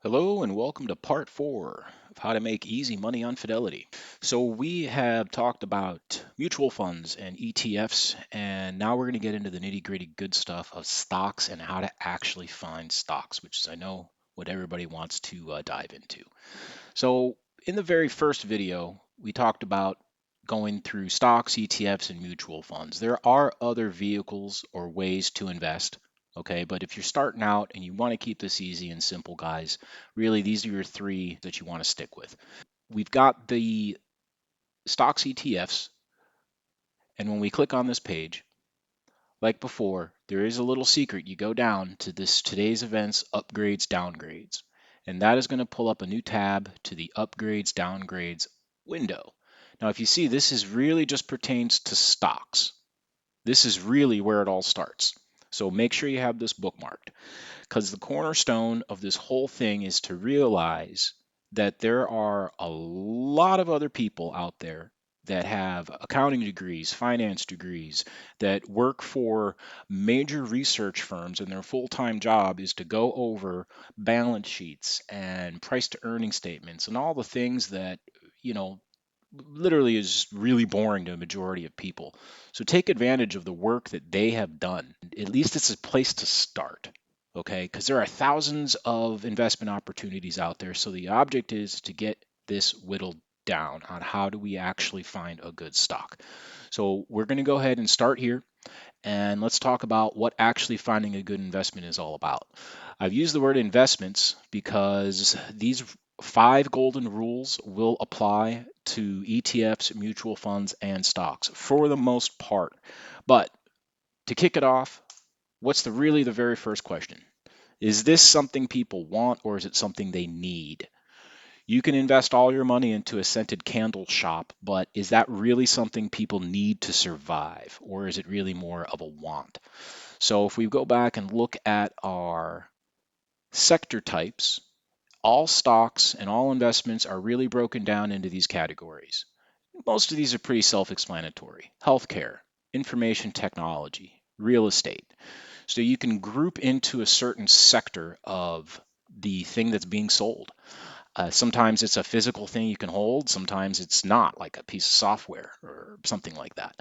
Hello and welcome to part 4 of how to make easy money on Fidelity. So we have talked about mutual funds and ETFs, and now we're going to get into the nitty-gritty good stuff of stocks and how to actually find stocks, which is I know what everybody wants to dive into. So in the very first video, we talked about going through stocks, ETFs, and mutual funds. There are other vehicles or ways to invest. Okay, but if you're starting out and you want to keep this easy and simple, guys, really these are your three that you want to stick with. We've got the stocks ETFs, and when we click on this page, like before, there is a little secret. You go down to this today's events, upgrades, downgrades, and that is going to pull up a new tab to the upgrades, downgrades window. Now, if you see, this is really just pertains to stocks. This is really where it all starts. So make sure you have this bookmarked because the cornerstone of this whole thing is to realize that there are a lot of other people out there that have accounting degrees, finance degrees, that work for major research firms, and their full time job is to go over balance sheets and price to earning statements and all the things that, you know, literally is really boring to a majority of people. So take advantage of the work that they have done. At least it's a place to start. Okay, because there are thousands of investment opportunities out there. So the object is to get this whittled down on how do we actually find a good stock. So we're going to go ahead and start here and let's talk about what actually finding a good investment is all about. I've used the word investments because these 5 golden rules will apply to ETFs, mutual funds, and stocks for the most part. But to kick it off, what's really the very first question? Is this something people want or is it something they need? You can invest all your money into a scented candle shop, but is that really something people need to survive, or is it really more of a want? So if we go back and look at our sector types, all stocks and all investments are really broken down into these categories. Most of these are pretty self-explanatory. Healthcare, information technology, real estate. So you can group into a certain sector of the thing that's being sold. Sometimes it's a physical thing you can hold, sometimes it's not, like a piece of software or something like that.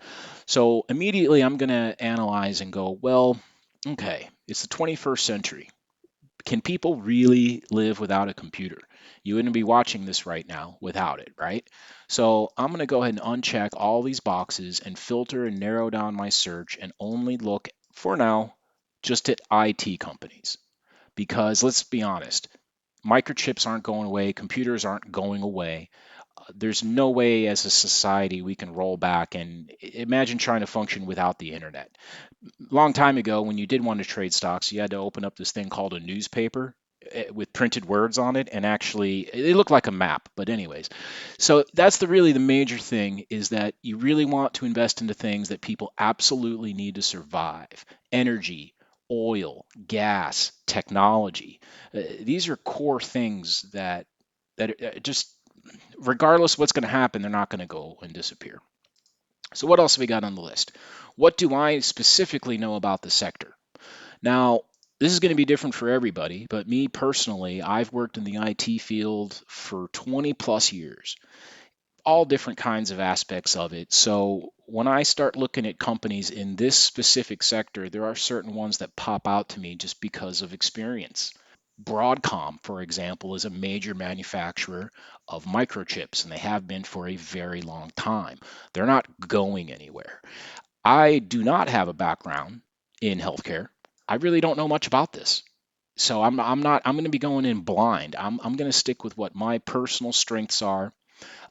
So immediately I'm going to analyze and go, well, okay, it's the 21st century. Can people really live without a computer? You wouldn't be watching this right now without it, right? So I'm going to go ahead and uncheck all these boxes and filter and narrow down my search and only look for now just at IT companies. Because let's be honest, microchips aren't going away, computers aren't going away. There's no way as a society we can roll back and imagine trying to function without the internet. Long time ago, when you did want to trade stocks, you had to open up this thing called a newspaper with printed words on it, and actually it looked like a map. But anyways, so that's really the major thing, is that you really want to invest into things that people absolutely need to survive. Energy, oil, gas, technology. These are core things that just regardless of what's going to happen, they're not going to go and disappear. So what else have we got on the list? What do I specifically know about the sector? Now, this is going to be different for everybody, but me personally, I've worked in the IT field for 20 plus years, all different kinds of aspects of it. So when I start looking at companies in this specific sector, there are certain ones that pop out to me just because of experience. Broadcom, for example, is a major manufacturer of microchips, and they have been for a very long time. They're not going anywhere. I do not have a background in healthcare. I really don't know much about this. So I'm going to be going in blind. I'm going to stick with what my personal strengths are.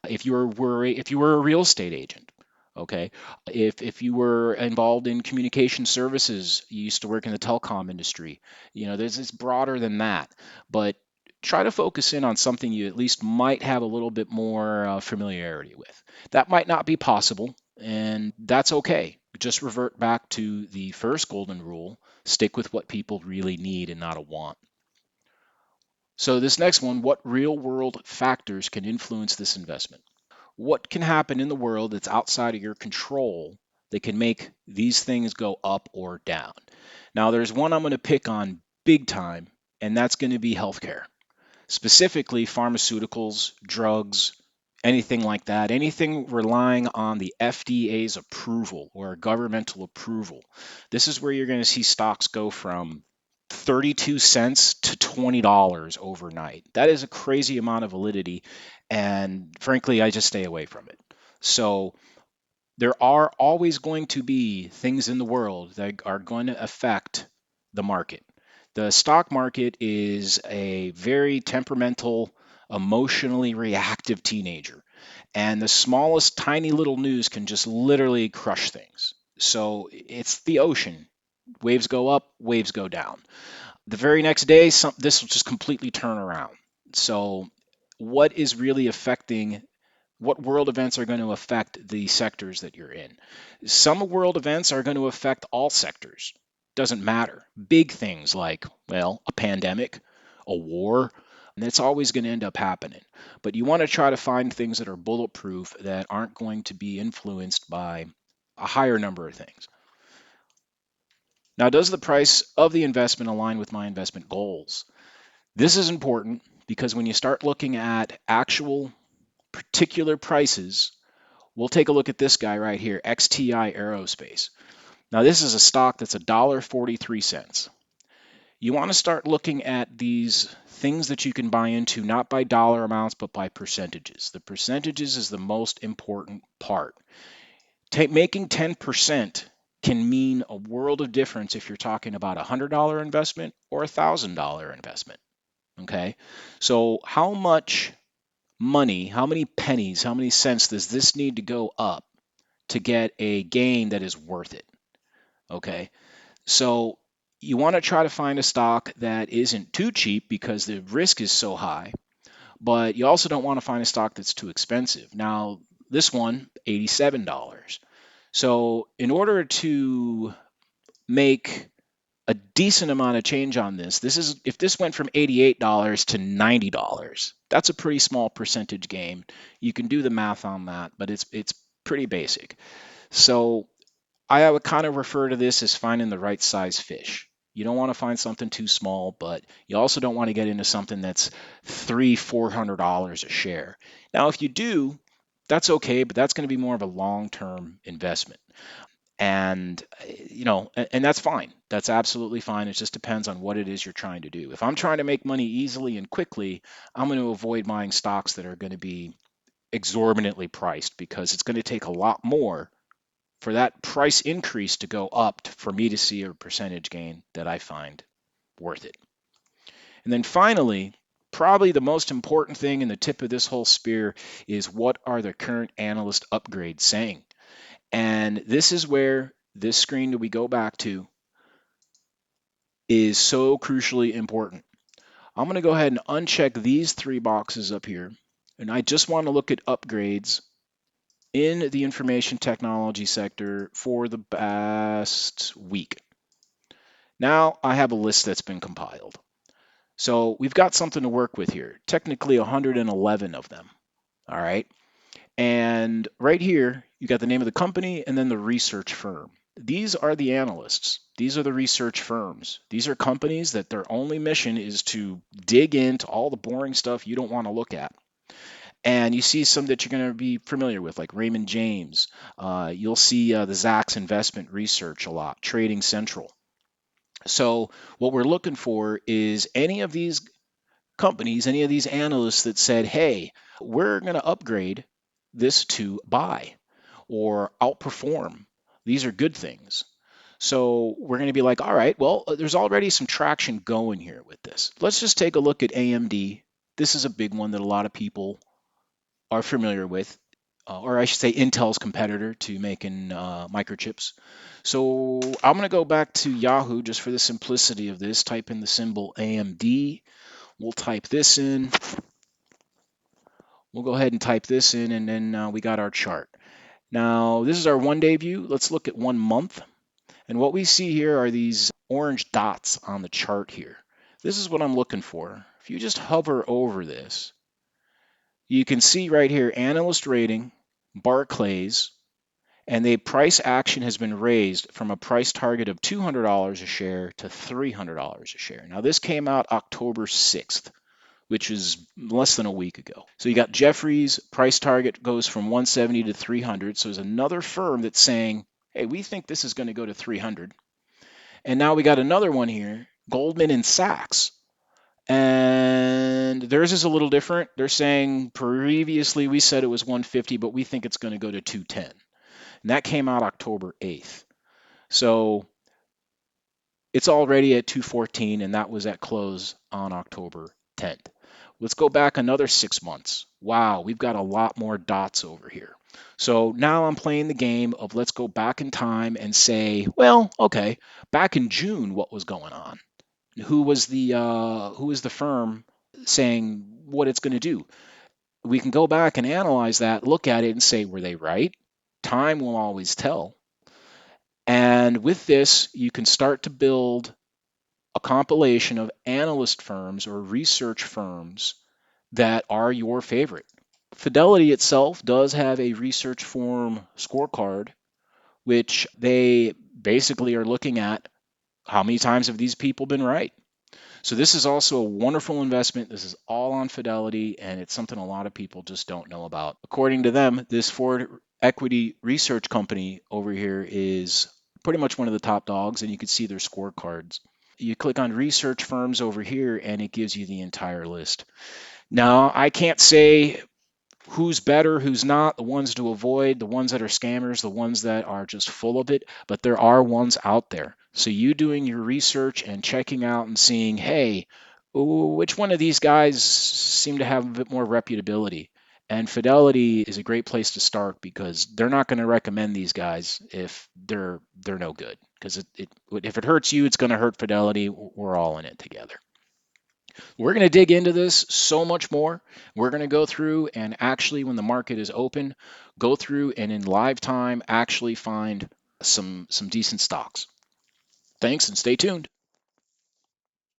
If you were a real estate agent, okay, if you were involved in communication services, you used to work in the telecom industry, there's it's broader than that. But try to focus in on something you at least might have a little bit more familiarity with. That might not be possible, and that's okay. Just revert back to the first golden rule: stick with what people really need and not a want. So this next one: what real world factors can influence this investment? What can happen in the world that's outside of your control that can make these things go up or down? Now, there's one I'm going to pick on big time, and that's going to be healthcare. specifically pharmaceuticals, drugs, anything like that, anything relying on the FDA's approval or governmental approval. This is where you're going to see stocks go from 32 cents to $20 overnight. That is a crazy amount of validity, and frankly, I just stay away from it. So there are always going to be things in the world that are going to affect the market. The stock market is a very temperamental, emotionally reactive teenager, and the smallest tiny little news can just literally crush things. So it's the ocean. Waves go up, waves go down. The very next day, this will just completely turn around. So, what is really affecting what world events are going to affect the sectors that you're in? Some world events are going to affect all sectors. Doesn't matter. Big things like, well, a pandemic, a war, and it's always going to end up happening. But you want to try to find things that are bulletproof that aren't going to be influenced by a higher number of things. Now, does the price of the investment align with my investment goals? This is important because when you start looking at actual particular prices, we'll take a look at this guy right here, XTI Aerospace. Now, this is a stock that's $1.43. You want to start looking at these things that you can buy into, not by dollar amounts, but by percentages. The percentages is the most important part. Making 10% can mean a world of difference if you're talking about a $100 investment or a $1,000 investment. Okay, so how much money, how many pennies, how many cents does this need to go up to get a gain that is worth it? Okay, so you want to try to find a stock that isn't too cheap because the risk is so high, but you also don't want to find a stock that's too expensive. Now, this one, $87. So, in order to make a decent amount of change on this, if this went from $88 to $90, that's a pretty small percentage gain. You can do the math on that, but it's pretty basic. So I would kind of refer to this as finding the right size fish. You don't want to find something too small, but you also don't want to get into something that's $300-$400 a share. Now, if you do, that's okay, but that's going to be more of a long-term investment. And and that's fine. That's absolutely fine. It just depends on what it is you're trying to do. If I'm trying to make money easily and quickly, I'm going to avoid buying stocks that are going to be exorbitantly priced because it's going to take a lot more for that price increase to go up for me to see a percentage gain that I find worth it. And then finally, probably the most important thing in the tip of this whole spear is what are the current analyst upgrades saying? And this is where this screen that we go back to is so crucially important. I'm going to go ahead and uncheck these three boxes up here. And I just want to look at upgrades in the information technology sector for the past week. Now I have a list that's been compiled. So we've got something to work with here. Technically 111 of them. All right. And right here, you got the name of the company and then the research firm. These are the analysts. These are the research firms. These are companies that their only mission is to dig into all the boring stuff you don't want to look at. And you see some that you're going to be familiar with, like Raymond James. You'll see the Zacks Investment Research a lot, Trading Central. So what we're looking for is any of these companies, any of these analysts that said, hey, we're going to upgrade this to buy or outperform. These are good things. So we're going to be like, all right, well, there's already some traction going here with this. Let's just take a look at AMD. This is a big one that a lot of people are familiar with, or I should say Intel's competitor to making microchips. So I'm going to go back to Yahoo just for the simplicity of this. Type in the symbol AMD. We'll type this in. We'll go ahead and type this in, and then we got our chart. Now, this is our one-day view. Let's look at 1 month. And what we see here are these orange dots on the chart here. This is what I'm looking for. If you just hover over this, you can see right here, analyst rating, Barclays, and the price action has been raised from a price target of $200 a share to $300 a share. Now, this came out October 6th. which is less than a week ago. So you got Jeffries, price target goes from 170 to 300. So there's another firm that's saying, hey, we think this is going to go to 300. And now we got another one here, Goldman and Sachs. And theirs is a little different. They're saying previously we said it was 150, but we think it's going to go to 210. And that came out October 8th. So it's already at 214, and that was at close on October 10th. Let's go back another 6 months. Wow, we've got a lot more dots over here. So now I'm playing the game of let's go back in time and say, well, okay, back in June, what was going on? Who was the firm saying what it's going to do? We can go back and analyze that, look at it, and say, were they right? Time will always tell. And with this, you can start to build a compilation of analyst firms or research firms that are your favorite. Fidelity itself does have a research firm scorecard, which they basically are looking at how many times have these people been right. So this is also a wonderful investment. This is all on Fidelity, and it's something a lot of people just don't know about. According to them, this Ford equity research company over here is pretty much one of the top dogs, and you can see their scorecards. You click on research firms over here, and it gives you the entire list. Now, I can't say who's better, who's not, the ones to avoid, the ones that are scammers, the ones that are just full of it, but there are ones out there. So you doing your research and checking out and seeing, hey, which one of these guys seem to have a bit more reputability? And Fidelity is a great place to start because they're not going to recommend these guys if they're no good. Because if it hurts you, it's going to hurt Fidelity. We're all in it together. We're going to dig into this so much more. We're going to go through and actually, when the market is open, go through and in live time actually find some decent stocks. Thanks and stay tuned.